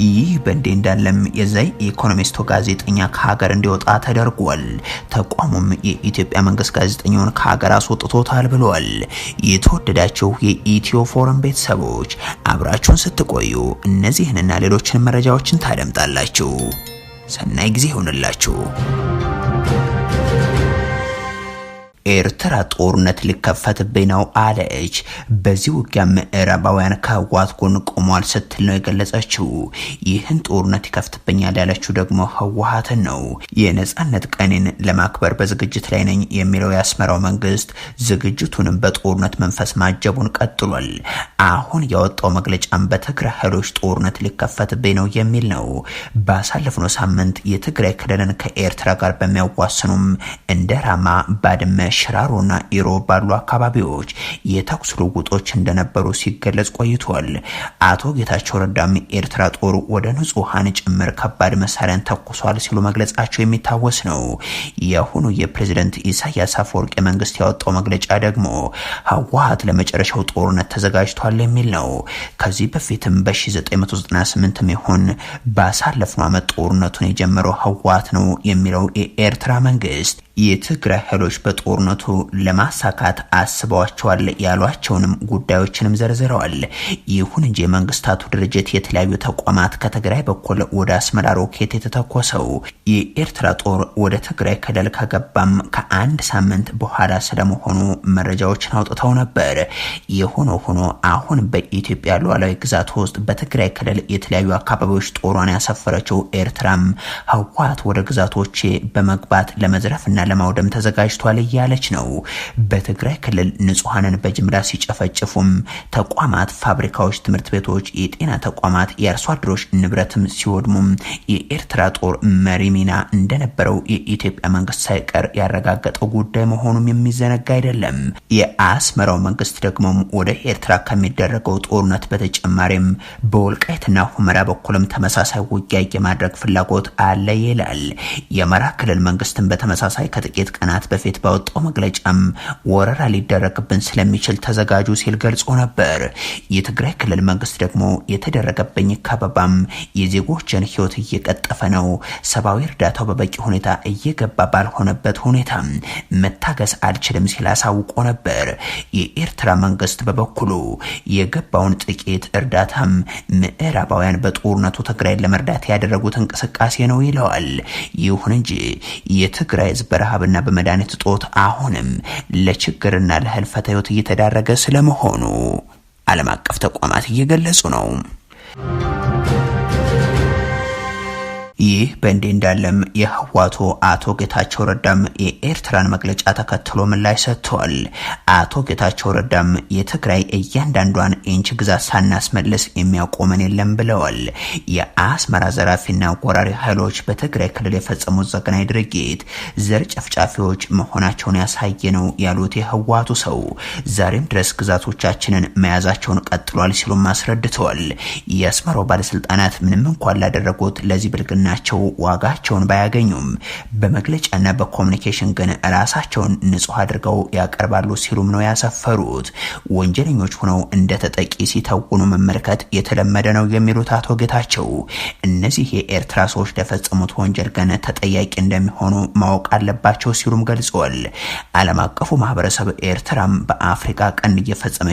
ይህ በእንዲህ እንዳለም የዛይ ኢኮኖሚስቱ ጋዜጠኛ ከሀገር እንዲወጣ ተደርጓል። ተቋሙም የኢትዮጵያ መንግስት ጋዜጠኛውን ከሀገር አስወጥቶታል ብለዋል። የተወደዳችሁ የኢትዮ ፎረም ቤተሰቦች አብራችሁን ስትቆዩ እነዚህንና ሌሎችን መረጃዎችን ታደምጣላችሁ። ሰናይ ጊዜ ይሁንላችሁ። ኤርትራ ጦርነት ሊከፈትብኝ ነው አለች። በዚህ ውጊያ ምዕራባውያን ከህወሓት ጎን ቆመዋል ስትል ነው የገለጸችው። ይህን ጦርነት ይከፍትብኛል ያለችው ደግሞ ህወሓትን ነው። የነጻነት ቀኔን ለማክበር በዝግጅት ላይ ነኝ የሚለው የአስመራው መንግስት ዝግጅቱንም በጦርነት መንፈስ ማጀቡን ቀጥሏል። አሁን ያወጣው መግለጫም በትግራይ ኃይሎች ጦርነት ሊከፈትብኝ ነው የሚል ነው። ባሳለፍነው ሳምንት የትግራይ ክልልን ከኤርትራ ጋር በሚያዋስኑም እንደ ራማ፣ ባድመ፣ ሽራሮና ኢሮ ባሉ አካባቢዎች የተኩስ ልውውጦች እንደነበሩ ሲገለጽ ቆይቷል። አቶ ጌታቸው ረዳም ኤርትራ ጦር ወደ ንጹሃን ጭምር ከባድ መሳሪያን ተኩሷል ሲሉ መግለጻቸው የሚታወስ ነው። የሆኑ የፕሬዝዳንት ኢሳያስ አፈወርቂ መንግስት ያወጣው መግለጫ ደግሞ ህወሓት ለመጨረሻው ጦርነት ተዘጋጅቷል የሚል ነው። ከዚህ በፊትም በ1998 ይሁን ባሳለፍነው ዓመት ጦርነቱን የጀመረው ህወሓት ነው የሚለው የኤርትራ መንግስት የትግራይ ኃይሎች በጦርነቱ ለማሳካት አስበዋቸዋል ያሏቸውንም ጉዳዮችንም ዘርዝረዋል። ይሁን እንጂ የመንግስታቱ ድርጅት የተለያዩ ተቋማት ከትግራይ በኩል ወደ አስመራ ሮኬት የተተኮሰው የኤርትራ ጦር ወደ ትግራይ ክልል ከገባም ከአንድ ሳምንት በኋላ ስለመሆኑ መረጃዎችን አውጥተው ነበር። የሆነ ሆኖ አሁን በኢትዮጵያ ሉዓላዊ ግዛት ውስጥ በትግራይ ክልል የተለያዩ አካባቢዎች ጦሯን ያሰፈረችው ኤርትራም ህወሓት ወደ ግዛቶች በመግባት ለመዝረፍና ለማውደም ተዘጋጅቷል እያለች ነው። በትግራይ ክልል ንጹሃንን በጅምላ ሲጨፈጭፉም ተቋማት፣ ፋብሪካዎች፣ ትምህርት ቤቶች፣ የጤና ተቋማት፣ የአርሶ አደሮች ንብረትም ሲወድሙም የኤርትራ ጦር መሪ ሚና እንደነበረው የኢትዮጵያ መንግስት ሳይቀር ያረጋገጠው ጉዳይ መሆኑም የሚዘነጋ አይደለም። የአስመራው መንግስት ደግሞ ወደ ኤርትራ ከሚደረገው ጦርነት በተጨማሪም በወልቃይትና ሁመራ በኩልም ተመሳሳይ ውጊያ የማድረግ ፍላጎት አለ ይላል። የአማራ ክልል መንግስትን በተመሳሳይ ከጥቂት ቀናት በፊት ባወጣው መግለጫም ወረራ ሊደረግብን ስለሚችል ተዘጋጁ ሲል ገልጾ ነበር። የትግራይ ክልል መንግስት ደግሞ የተደረገብኝ ከበባም የዜጎችን ህይወት እየቀጠፈ ነው፣ ሰብአዊ እርዳታው በበቂ ሁኔታ እየገባ ባልሆነበት ሁኔታ መታገስ አልችልም ሲል አሳውቆ ነበር። የኤርትራ መንግስት በበኩሉ የገባውን ጥቂት እርዳታም ምዕራባውያን በጦርነቱ ትግራይን ለመርዳት ያደረጉት እንቅስቃሴ ነው ይለዋል። ይሁን እንጂ የትግራይ ህዝብ በረሃብና በመድኃኒት እጦት አሁንም ለችግርና ለህልፈተ ህይወት እየተዳረገ ስለመሆኑ ዓለም አቀፍ ተቋማት እየገለጹ ነው። ይህ በእንዲህ እንዳለም የህወሓቱ አቶ ጌታቸው ረዳም የኤርትራን መግለጫ ተከትሎ ምላሽ ሰጥተዋል። አቶ ጌታቸው ረዳም የትግራይ እያንዳንዷን ኢንች ግዛት ሳናስመልስ የሚያቆመን የለም ብለዋል። የአስመራ ዘራፊና ወራሪ ኃይሎች በትግራይ ክልል የፈጸሙት ዘግናኝ ድርጊት ዘር ጨፍጫፊዎች መሆናቸውን ያሳየ ነው ያሉት የህወሓቱ ሰው ዛሬም ድረስ ግዛቶቻችንን መያዛቸውን ቀጥሏል ሲሉም አስረድተዋል። የአስመራው ባለስልጣናት ምንም እንኳን ላደረጉት ለዚህ ብልግና ናቸው ዋጋቸውን ባያገኙም በመግለጫና በኮሙኒኬሽን ግን ራሳቸውን ንጹህ አድርገው ያቀርባሉ ሲሉም ነው ያሰፈሩት። ወንጀለኞች ሆነው እንደ ተጠቂ ሲተውኑ መመልከት የተለመደ ነው የሚሉት አቶ ጌታቸው እነዚህ የኤርትራ ሰዎች ለፈጸሙት ወንጀል ግን ተጠያቂ እንደሚሆኑ ማወቅ አለባቸው ሲሉም ገልጸዋል። ዓለም አቀፉ ማህበረሰብ ኤርትራም በአፍሪካ ቀንድ እየፈጸመ